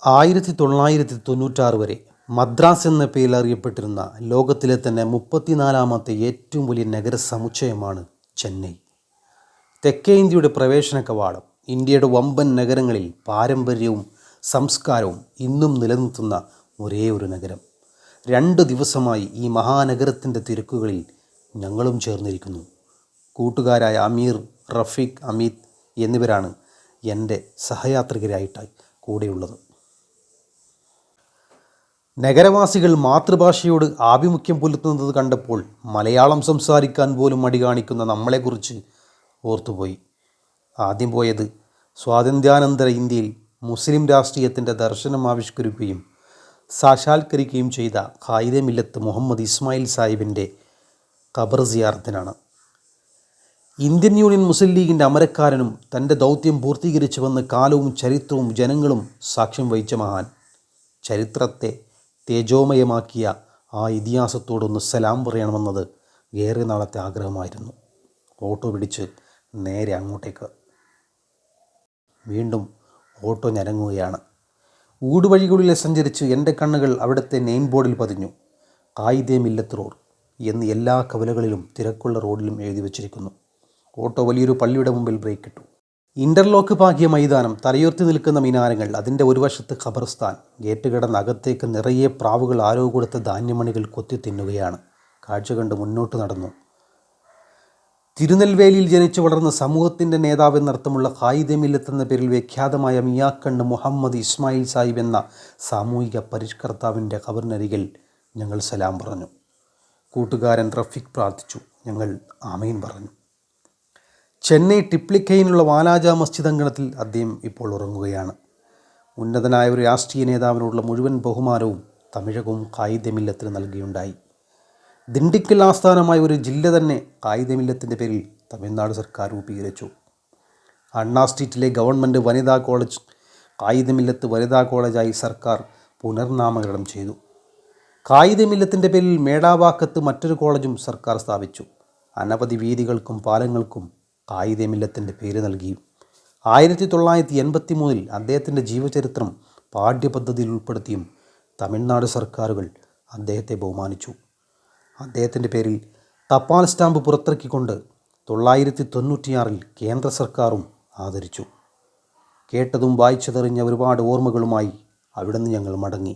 1996 വരെ മദ്രാസ് എന്ന പേരിൽ അറിയപ്പെട്ടിരുന്ന ലോകത്തിലെ തന്നെ 34ാമത്തെ ഏറ്റവും വലിയ നഗരസമുച്ചയമാണ് ചെന്നൈ. തെക്കേ ഇന്ത്യയുടെ പ്രവേശന കവാടം. ഇന്ത്യയുടെ വമ്പൻ നഗരങ്ങളിൽ പാരമ്പര്യവും സംസ്കാരവും ഇന്നും നിലനിർത്തുന്ന ഒരേ ഒരു നഗരം. 2 ദിവസമായി ഈ മഹാനഗരത്തിൻ്റെ തിരക്കുകളിൽ ഞങ്ങളും ചേർന്നിരിക്കുന്നു. കൂട്ടുകാരായ അമീർ, റഫീഖ്, അമിത് എന്നിവരാണ് എൻ്റെ സഹയാത്രികരായിട്ടായി കൂടെയുള്ളത്. നഗരവാസികൾ മാതൃഭാഷയോട് ആഭിമുഖ്യം പുലർത്തുന്നത് കണ്ടപ്പോൾ മലയാളം സംസാരിക്കാൻ പോലും മടി കാണിക്കുന്ന നമ്മളെക്കുറിച്ച് ഓർത്തുപോയി. ആദ്യം പോയത് സ്വാതന്ത്ര്യാനന്തര ഇന്ത്യയിൽ മുസ്ലിം രാഷ്ട്രീയത്തിൻ്റെ ദർശനം ആവിഷ്കരിക്കുകയും സാക്ഷാത്കരിക്കുകയും ചെയ്ത ഖായിദെ മില്ലത്ത് മുഹമ്മദ് ഇസ്മായിൽ സാഹിബിൻ്റെ ഖബർ സിയാറത്തിനാണ്. ഇന്ത്യൻ യൂണിയൻ മുസ്ലിം ലീഗിൻ്റെ അമരക്കാരനും തൻ്റെ ദൗത്യം പൂർത്തീകരിച്ചുവെന്ന് കാലവും ചരിത്രവും ജനങ്ങളും സാക്ഷ്യം വഹിച്ച മഹാൻ. ചരിത്രത്തെ തേജോമയമാക്കിയ ആ ഇതിഹാസത്തോടൊന്ന് സലാം പറയണമെന്നത് ഏറെ നാളത്തെ ആഗ്രഹമായിരുന്നു. ഓട്ടോ പിടിച്ച് നേരെ അങ്ങോട്ടേക്ക്. വീണ്ടും ഓട്ടോ ഞരങ്ങുകയാണ്. ഊടുവഴികളിലെ സഞ്ചരിച്ച് എൻ്റെ കണ്ണുകൾ അവിടുത്തെ നെയിം ബോർഡിൽ പതിഞ്ഞു. ഖായിദെ മില്ലത്ത് റോഡ് എന്ന് എല്ലാ കവലകളിലും തിരക്കുള്ള റോഡിലും എഴുതി വച്ചിരിക്കുന്നു. ഓട്ടോ വലിയൊരു പള്ളിയുടെ മുമ്പിൽ ബ്രേക്കിട്ടു. ഇൻ്റർലോക്ക് പാകിയ മൈതാനം, തലയുയർത്തി നിൽക്കുന്ന മിനാരങ്ങൾ, അതിൻ്റെ ഒരു വശത്ത് ഖബർസ്ഥാൻ. ഗേറ്റ് കടന്ന് അകത്തേക്ക് നിറയെ പ്രാവുകൾ ആരോ കൊടുത്ത ധാന്യമണികൾ കൊത്തി തിന്നുകയാണ്. കാഴ്ച കണ്ട് മുന്നോട്ട് നടന്നു. തിരുനെൽവേലിയിൽ ജനിച്ചു വളർന്ന സമൂഹത്തിൻ്റെ നേതാവെന്നർത്ഥമുള്ള ഖായിദെ മില്ലത്ത് എന്ന പേരിൽ വിഖ്യാതമായ മിയാക്കണ്ണ് മുഹമ്മദ് ഇസ്മായിൽ സാഹിബ് എന്ന സാമൂഹിക പരിഷ്കർത്താവിൻ്റെ ഖബറിനരികിൽ ഞങ്ങൾ സലാം പറഞ്ഞു. കൂട്ടുകാരൻ റഫീഖ് പ്രാർത്ഥിച്ചു. ഞങ്ങൾ ആമീൻ പറഞ്ഞു. ചെന്നൈ ടിപ്ലിക്കയിലുള്ള വാലാജ മസ്ജിദ് അങ്കണത്തിൽ അദ്ദേഹം ഇപ്പോൾ ഉറങ്ങുകയാണ്. ഉന്നതനായ ഒരു രാഷ്ട്രീയ നേതാവിനുള്ള മുഴുവൻ ബഹുമാനവും തമിഴകവും ഖായിദെ മില്ലത്തിന് നൽകിയുണ്ടായി. ദിണ്ടിക്കൽ ആസ്ഥാനമായ ഒരു ജില്ല തന്നെ ഖായിദെ മില്ലത്തിൻ്റെ പേരിൽ തമിഴ്നാട് സർക്കാർ രൂപീകരിച്ചു. അണ്ണാ സ്ട്രീറ്റിലെ ഗവൺമെൻറ് വനിതാ കോളേജ് ഖായിദെ മില്ലത്ത് വനിതാ കോളേജായി സർക്കാർ പുനർനാമകരണം ചെയ്തു. ഖായിദെ മില്ലത്തിൻ്റെ പേരിൽ മേടാവാക്കത്ത് മറ്റൊരു കോളേജും സർക്കാർ സ്ഥാപിച്ചു. അനവധി വീഥികൾക്കും പാലങ്ങൾക്കും ഖായിദെ മില്ലത്തിൻ്റെ പേര് നൽകി. 1983 അദ്ദേഹത്തിൻ്റെ ജീവചരിത്രം പാഠ്യപദ്ധതിയിൽ ഉൾപ്പെടുത്തിയും തമിഴ്നാട് സർക്കാരുകൾ അദ്ദേഹത്തെ ബഹുമാനിച്ചു. അദ്ദേഹത്തിൻ്റെ പേരിൽ തപാൽ സ്റ്റാമ്പ് പുറത്തിറക്കിക്കൊണ്ട് 1996 കേന്ദ്ര സർക്കാരും ആദരിച്ചു. കേട്ടതും വായിച്ചതറിഞ്ഞ ഒരുപാട് ഓർമ്മകളുമായി അവിടുന്ന് ഞങ്ങൾ മടങ്ങി.